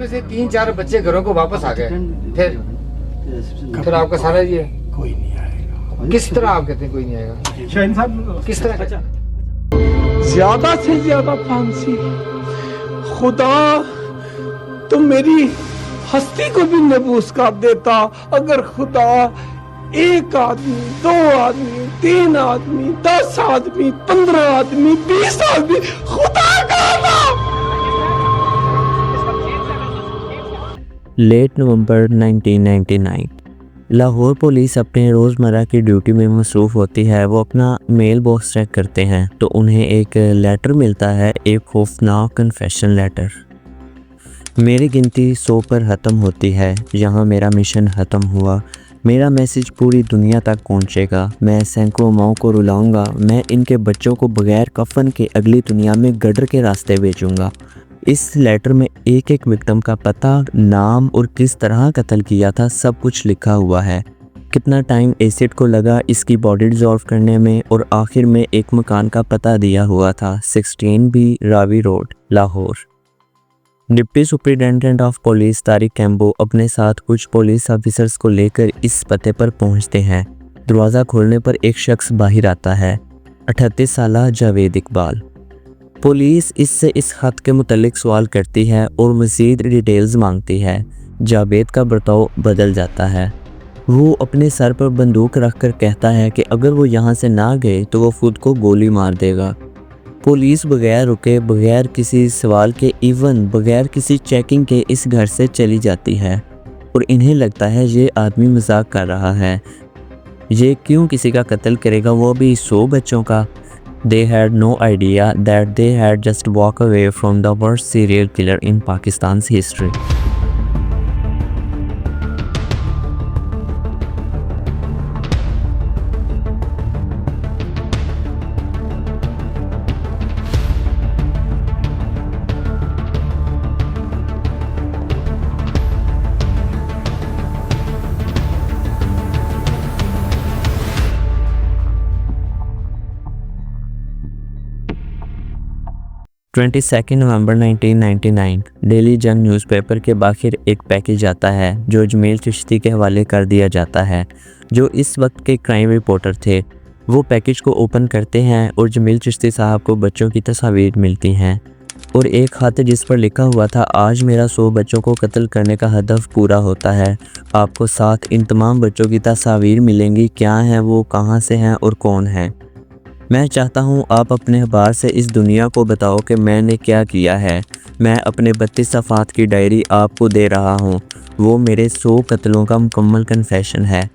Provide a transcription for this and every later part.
में से 3-4 बच्चे घरों को वापस आ गए, फिर आपका सारा ये कोई नहीं आएगा। किस तरह आप कहते हैं कोई नहीं आएगा? शाहीन साहब किस तरह? ज्यादा से ज्यादा फांसी, खुदा तो मेरी हस्ती को भी नबूस कर देता अगर खुदा 1 आदमी, 2 आदमी, 3 आदमी, 10 आदमी, 15 आदमी, 20 आदमी खुदा का नाम। लेट नवंबर 1999 लाहौर पुलिस अपने रोज़मर्रा की ड्यूटी में मसरूफ़ होती है। वो अपना मेल बॉक्स चेक करते हैं तो उन्हें एक लेटर मिलता है, एक खौफनाक कन्फेशन लेटर। मेरी गिनती 100 पर ख़त्म होती है। यहाँ मेरा मिशन ख़त्म हुआ। मेरा मैसेज पूरी दुनिया तक पहुँचेगा। मैं सैकड़ों माओं को रुलाऊंगा। मैं इनके बच्चों को बग़ैर कफन के अगली दुनिया में गडर के रास्ते भेजूँगा। इस लेटर में एक एक विक्टिम का पता, नाम और किस तरह कत्ल किया था सब कुछ लिखा हुआ है। कितना टाइम एसिड को लगा इसकी बॉडी डिज़ोल्व करने में, और आखिर में एक मकान का पता दिया हुआ था, 16B Ravi road, Lahore. Deputy superintendent of police Tariq combo अपने साथ कुछ पुलिस ऑफिसर्स को लेकर इस पते पर पहुंचते हैं। दरवाज़ा खोलने पर एक शख्स बाहर आता है, 38 साला जावेद इकबाल। पुलिस इससे इस खत के मुतल्लिक सवाल करती है और मज़ीद डिटेल्स मांगती है। जावेद का बर्ताव बदल जाता है। वो अपने सर पर बंदूक रखकर कहता है कि अगर वो यहाँ से ना गए तो वो खुद को गोली मार देगा। पुलिस बगैर रुके, बगैर किसी सवाल के, इवन बगैर किसी चेकिंग के इस घर से चली जाती है और इन्हें लगता है ये आदमी मजाक कर रहा है। ये क्यों किसी का कत्ल करेगा, वो भी 100 बच्चों का। They had no idea that they had just walked away from the worst serial killer in Pakistan's history. November 1999 daily जंग न्यूज़पेपर के बाहर एक पैकेज आता है जो जमील चिश्ती के हवाले कर दिया जाता है, जो इस वक्त के क्राइम रिपोर्टर थे। वो पैकेज को ओपन करते हैं और जमील चिश्ती साहब को बच्चों की तस्वीर मिलती हैं और एक खत जिस पर लिखा हुआ था, आज मेरा 100 बच्चों को कत्ल करने का हदफ पूरा होता है। आपको साथ इन तमाम बच्चों की तस्वीर मिलेंगी, क्या हैं वो, कहाँ से हैं और कौन हैं। मैं चाहता हूँ आप अपने अखबार से इस दुनिया को बताओ कि मैंने क्या किया है। मैं अपने 32 सफ़ात की डायरी आपको दे रहा हूँ। वो मेरे 100 कत्लों का मुकम्मल कन्फेशन है।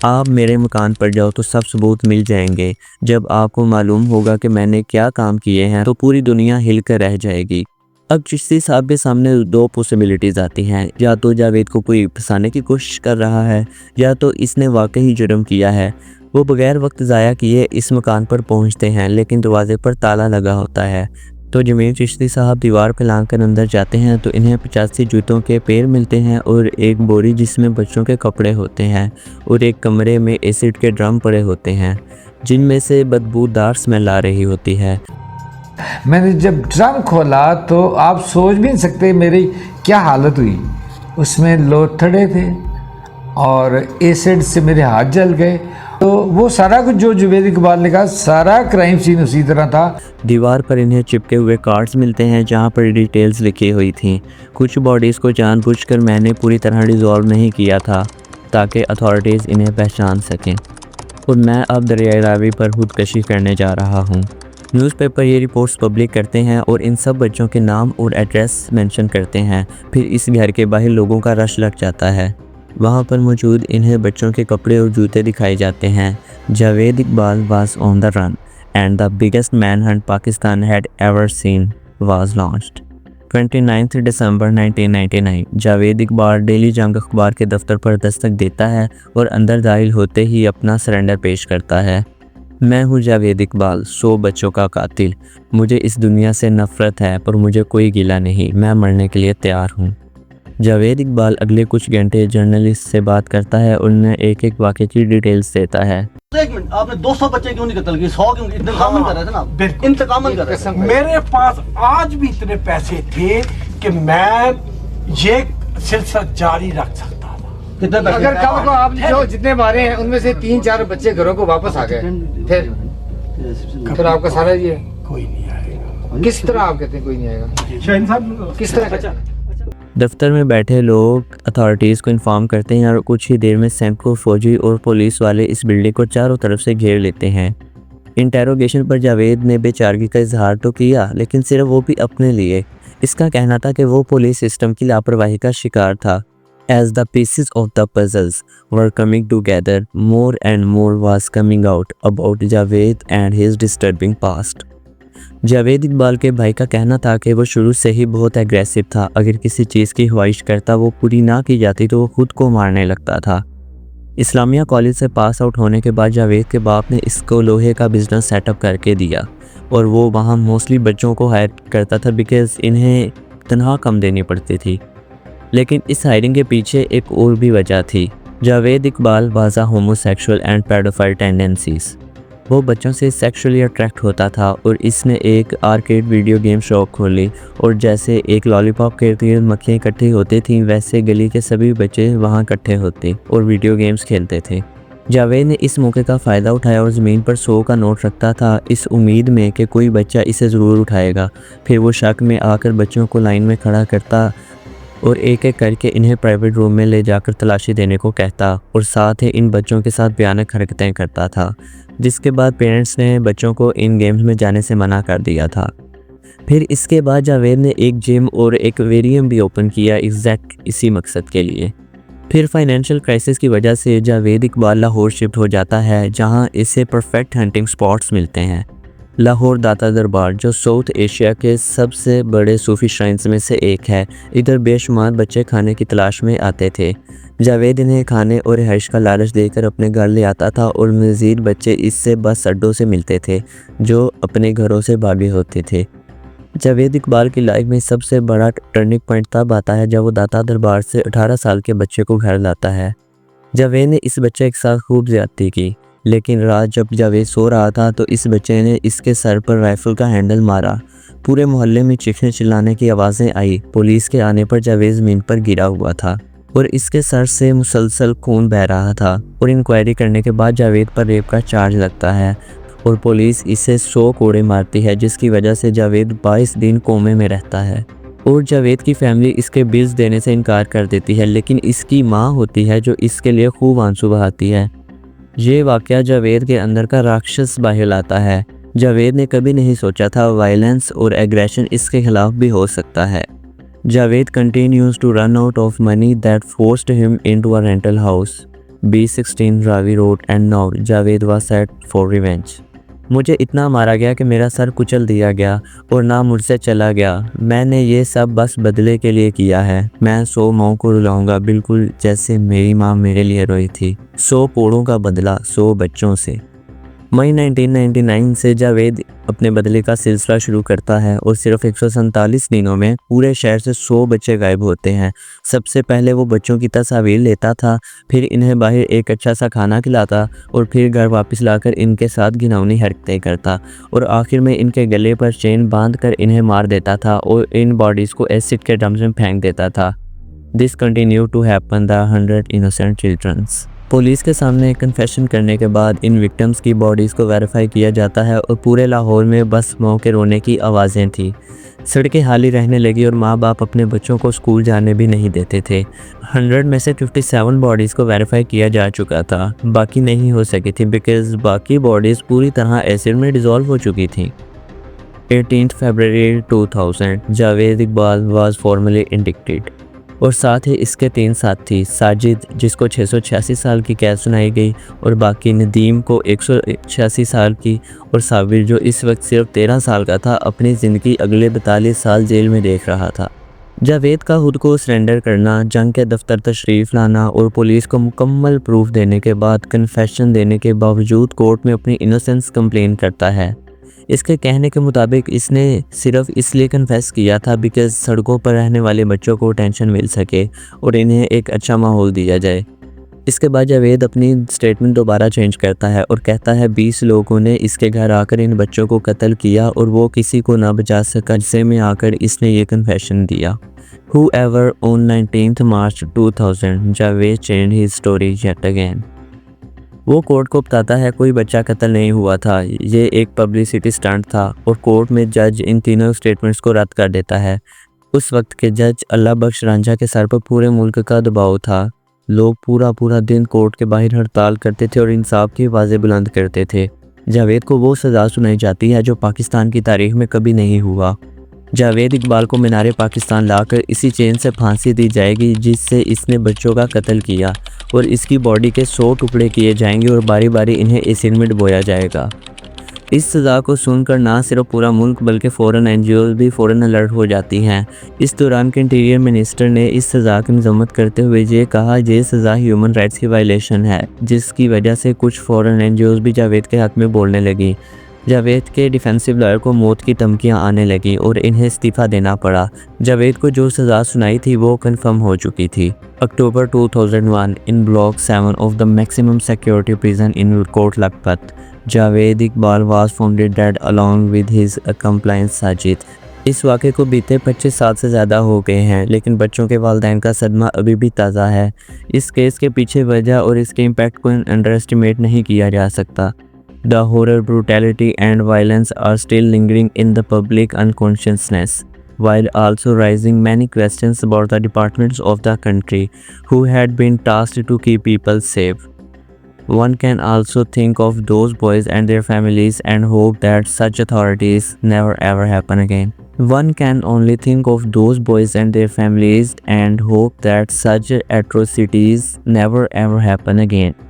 आप मेरे मकान पर जाओ तो सब सबूत मिल जाएंगे। जब आपको मालूम होगा कि मैंने क्या काम किए हैं तो पूरी दुनिया हिल कर रह जाएगी। अब चिश्ती साहब के सामने 2 पॉसिबिलिटीज़ आती हैं, या तो जावेद को कोई फंसाने की कोशिश कर रहा है या तो इसने वाकई जुर्म किया है। वो बगैर वक्त ज़ाया किए इस मकान पर पहुंचते हैं, लेकिन दरवाजे पर ताला लगा होता है। तो जमील चिश्ती साहब दीवार पर लांग कर अंदर जाते हैं तो इन्हें 85 जूतों के पैर मिलते हैं और एक बोरी जिसमें बच्चों के कपड़े होते हैं, और एक कमरे में एसिड के ड्रम पड़े होते हैं जिनमें से बदबूदार स्मेल आ रही होती है। मैंने जब ड्रम खोला तो आप सोच भी नहीं सकते मेरी क्या हालत हुई। उसमें लोथड़े थे और एसिड से मेरे हाथ जल गए। तो वो सारा कुछ जो जावेद इकबाल ने कहा, सारा क्राइम सीन उसी तरह था। दीवार पर इन्हें चिपके हुए कार्ड्स मिलते हैं जहां पर डिटेल्स लिखी हुई थी। कुछ बॉडीज़ को जानबूझकर मैंने पूरी तरह डिज़ोल्व नहीं किया था ताकि अथॉरिटीज़ इन्हें पहचान सकें, और मैं अब दरियाए रावी पर खुदकशी करने जा रहा हूँ। न्यूज़पेपर ये रिपोर्ट्स पब्लिक करते हैं और इन सब बच्चों के नाम और एड्रेस मेंशन करते हैं। फिर इस घर के बाहर लोगों का रश लग जाता है। वहाँ पर मौजूद इन्हें बच्चों के कपड़े और जूते दिखाए जाते हैं। Javed Iqbal was on the run and the biggest manhunt Pakistan had ever seen was launched. 29 December 1999 Javed Iqbal daily जंग अखबार के दफ्तर पर दस्तक देता है और अंदर दाखिल होते ही अपना सरेंडर पेश करता है। मैं हूँ जावेद इकबाल, 100 बच्चों का कातिल। मुझे इस दुनिया से नफ़रत है पर मुझे कोई गिला नहीं। मैं मरने के लिए तैयार हूँ। जावेद इकबाल अगले कुछ घंटे जर्नलिस्ट से बात करता है और उन्हें एक एक वाक़े की डिटेल्स देता है। एक मिनट, आपने 200 बच्चे क्यों नहीं कत्ल किए? 100 क्यों? इंतकामन कर रहे थे ना आप? इंतकामन कर रहे थे। मेरे पास आज भी इतने पैसे थे कि मैं ये सिलसिला जारी रख सकता था। कितने पैसे अगर कल को आपने जो जितने मारे हैं उनमें से 3-4 बच्चे घरों को वापस आ गए फिर आपका सारा ये कोई नहीं आएगा। किस तरह आप कहते हैं कोई नहीं आएगा? शाहीन साहब किस तरह का? दफ्तर में बैठे लोग अथॉरिटीज़ को इन्फॉर्म करते हैं और कुछ ही देर में सैकड़ों फौजी और पुलिस वाले इस बिल्डिंग को चारों तरफ से घेर लेते हैं। इंटेरोगेशन पर जावेद ने बेचारगी का इजहार तो किया, लेकिन सिर्फ वो भी अपने लिए। इसका कहना था कि वो पुलिस सिस्टम की लापरवाही का शिकार था। As the pieces of the puzzles were coming together, more and more was coming out about Javed and his disturbing past. Javed Iqbal के भाई का कहना था कि वो शुरू से ही बहुत एग्रेसिव था। अगर किसी चीज़ की ख्वाहिश करता वो पूरी ना की जाती तो वो खुद को मारने लगता था। इस्लामिया कॉलेज से पास आउट होने के बाद जावेद के बाप ने इसको लोहे का बिज़नेस सेटअप करके दिया और वो वहाँ मोस्टली बच्चों को हायर करता था बिकॉज़ इन्हें तनख्वाह कम देनी पड़ती थी। लेकिन इस हायरिंग के पीछे एक और भी वजह थी। Javed Iqbal waza homosexual and paedophile tendencies. वो बच्चों से सेक्सुअली अट्रैक्ट होता था और इसने एक आर्केड वीडियो गेम शॉप खोली और जैसे एक लॉलीपॉप के इर्द मक्खियाँ इकट्ठी होती थीं वैसे गली के सभी बच्चे वहाँ इकट्ठे होते और वीडियो गेम्स खेलते थे। जावेद ने इस मौके का फ़ायदा उठाया और ज़मीन पर 100 का नोट रखता था इस उम्मीद में कि कोई बच्चा इसे ज़रूर उठाएगा। फिर वो शक में आकर बच्चों को लाइन में खड़ा करता और एक एक करके इन्हें प्राइवेट रूम में ले जाकर तलाशी देने को कहता और साथ ही इन बच्चों के साथ भयानक हरकतें करता था, जिसके बाद पेरेंट्स ने बच्चों को इन गेम्स में जाने से मना कर दिया था। फिर इसके बाद जावेद ने एक जिम और एक एक्वेरियम भी ओपन किया एग्जैक्ट इसी मकसद के लिए। फिर फाइनेंशियल क्राइसिस की वजह से जावेद इकबाल लाहौर शिफ्ट हो जाता है, जहां इसे परफेक्ट हंटिंग स्पॉट्स मिलते हैं। लाहौर दाता दरबार जो साउथ एशिया के सबसे बड़े सूफी श्राइन्स में से एक है, इधर बेशुमार बच्चे खाने की तलाश में आते थे। जावेद इन्हें खाने और रिहाइश का लालच देकर अपने घर ले आता था और मज़ीद बच्चे इससे बस अड्डों से मिलते थे जो अपने घरों से भागे होते थे। जावेद इकबाल की लाइफ में सबसे बड़ा टर्निंग पॉइंट तब आता है जब वो दाता दरबार से 18 साल के बच्चे को घर लाता है। जावेद ने इस बच्चे के साथ खूब ज़्यादती की, लेकिन रात जब जावेद सो रहा था तो इस बच्चे ने इसके सर पर राइफल का हैंडल मारा। पूरे मोहल्ले में चीखने चिल्लाने की आवाज़ें आई। पुलिस के आने पर जावेद ज़मीन पर गिरा हुआ था और इसके सर से मुसलसल खून बह रहा था और इंक्वायरी करने के बाद जावेद पर रेप का चार्ज लगता है और पुलिस इसे 100 कोड़े मारती है, जिसकी वजह से जावेद 22 दिन कोमे में रहता है। और जावेद की फैमिली इसके बिल्स देने से इनकार कर देती है, लेकिन इसकी माँ होती है जो इसके लिए खूब आंसू बहाती है। ये वाक़या जावेद के अंदर का राक्षस बाहर लाता है। जावेद ने कभी नहीं सोचा था वायलेंस और एग्रेशन इसके खिलाफ भी हो सकता है। Javed continues to run out of money that forced him into a rental house, B16 Ravi Road, and now Javed was set for revenge. मुझे इतना मारा गया कि मेरा सर कुचल दिया गया और ना मुझसे चला गया। मैंने ये सब बस बदले के लिए किया है। मैं 100 माओं को रुलाऊंगा, बिल्कुल जैसे मेरी माँ मेरे लिए रोई थी। 100 कोड़ों का बदला 100 बच्चों से। मई 1999 से जावेद अपने बदले का सिलसिला शुरू करता है और सिर्फ 147 दिनों में पूरे शहर से 100 बच्चे गायब होते हैं। सबसे पहले वो बच्चों की तस्वीर लेता था, फिर इन्हें बाहर एक अच्छा सा खाना खिलाता और फिर घर वापस लाकर इनके साथ घिनौनी हरकतें करता और आखिर में इनके गले पर चेन बांध कर इन्हें मार देता था और इन बॉडीज़ को एसिड के ड्रम्स में फेंक देता था। This continue to happen the 100 innocent childrens. Police के सामने कन्फेशन करने के बाद इन विक्टिम्स की बॉडीज़ को वेरीफाई किया जाता है और पूरे लाहौर में बस माँ के रोने की आवाज़ें थी। सड़कें खाली रहने लगी और माँ बाप अपने बच्चों को स्कूल जाने भी नहीं देते थे। 100 में से 57 बॉडीज़ को वेरीफाई किया जा चुका था, बाकी नहीं हो सकी थी बिकॉज़ बाकी बॉडीज़ पूरी तरह एसिड में डिज़ोल्व हो चुकी थी। 18 फरवरी 2000 Javed Iqbal was formally indicted और साथ ही इसके 3 साथी साजिद जिसको 686 साल की कैद सुनाई गई और बाकी नदीम को 186 साल की और साबिर जो इस वक्त सिर्फ 13 साल का था अपनी ज़िंदगी अगले 42 साल जेल में देख रहा था। जावेद का खुद को सरेंडर करना, जंग के दफ्तर तशरीफ़ लाना और पुलिस को मुकम्मल प्रूफ देने के बाद कन्फेशन देने के बावजूद कोर्ट में अपनी इनोसेंस कंप्लेन करता है। इसके कहने के मुताबिक इसने सिर्फ इसलिए कन्फेस किया था बिकॉज़ सड़कों पर रहने वाले बच्चों को टेंशन मिल सके और इन्हें एक अच्छा माहौल दिया जाए। इसके बाद जावेद अपनी स्टेटमेंट दोबारा चेंज करता है और कहता है 20 लोगों ने इसके घर आकर इन बच्चों को कत्ल किया और वो किसी को ना बचा सका, जिसे में आकर इसने ये कन्फेशन दिया। However, on 19th March 2000, Javed change his story yet again। वो कोर्ट को बताता है कोई बच्चा कत्ल नहीं हुआ था, ये एक पब्लिसिटी स्टंट था, और कोर्ट में जज इन तीनों स्टेटमेंट्स को रद्द कर देता है। उस वक्त के जज अल्लाह बख्श रांझा के सर पर पूरे मुल्क का दबाव था। लोग पूरा दिन कोर्ट के बाहर हड़ताल करते थे और इंसाफ की आवाज़ें बुलंद करते थे। जावेद को वो सज़ा सुनाई जाती है जो पाकिस्तान की तारीख में कभी नहीं हुआ। जावेद इकबाल को मीनारे पाकिस्तान लाकर इसी चेन से फांसी दी जाएगी जिससे इसने बच्चों का कत्ल किया, और इसकी बॉडी के 100 टुकड़े किए जाएंगे और बारी बारी इन्हें एसिड में डुबोया जाएगा। इस सज़ा को सुनकर ना सिर्फ पूरा मुल्क बल्कि फ़ौरन NGOs भी फ़ौरन अलर्ट हो जाती हैं। इस दौरान के इंटीरियर मिनिस्टर ने इस सज़ा की मजम्मत करते हुए ये कहा ये सज़ा ह्यूमन राइट्स की वायलेशन है, जिसकी वजह से कुछ फ़ौरन NGOs भी जावेद के हक़ में बोलने लगी। जावेद के डिफेंसिव लॉयर को मौत की धमकियां आने लगी और इन्हें इस्तीफ़ा देना पड़ा। जावेद को जो सज़ा सुनाई थी वो कंफर्म हो चुकी थी। October 2001 in block 7 of the maximum security prison in Kot Lakhpat, Javed Iqbal was found dead along with his compliance Sajid. इस वाक़े को बीते 25 साल से ज़्यादा हो गए हैं, लेकिन बच्चों के वालिदैन का सदमा अभी भी ताज़ा है। इस केस के पीछे वजह और इसके इम्पैक्ट को अंडर एस्टिमेट नहीं किया जा सकता। The horror, brutality and violence are still lingering in the public unconsciousness, while also raising many questions about the departments of the country who had been tasked to keep people safe. One can also think of those boys and their families and hope that such authorities never ever happen again. One can only think of those boys and their families and hope that such atrocities never ever happen again.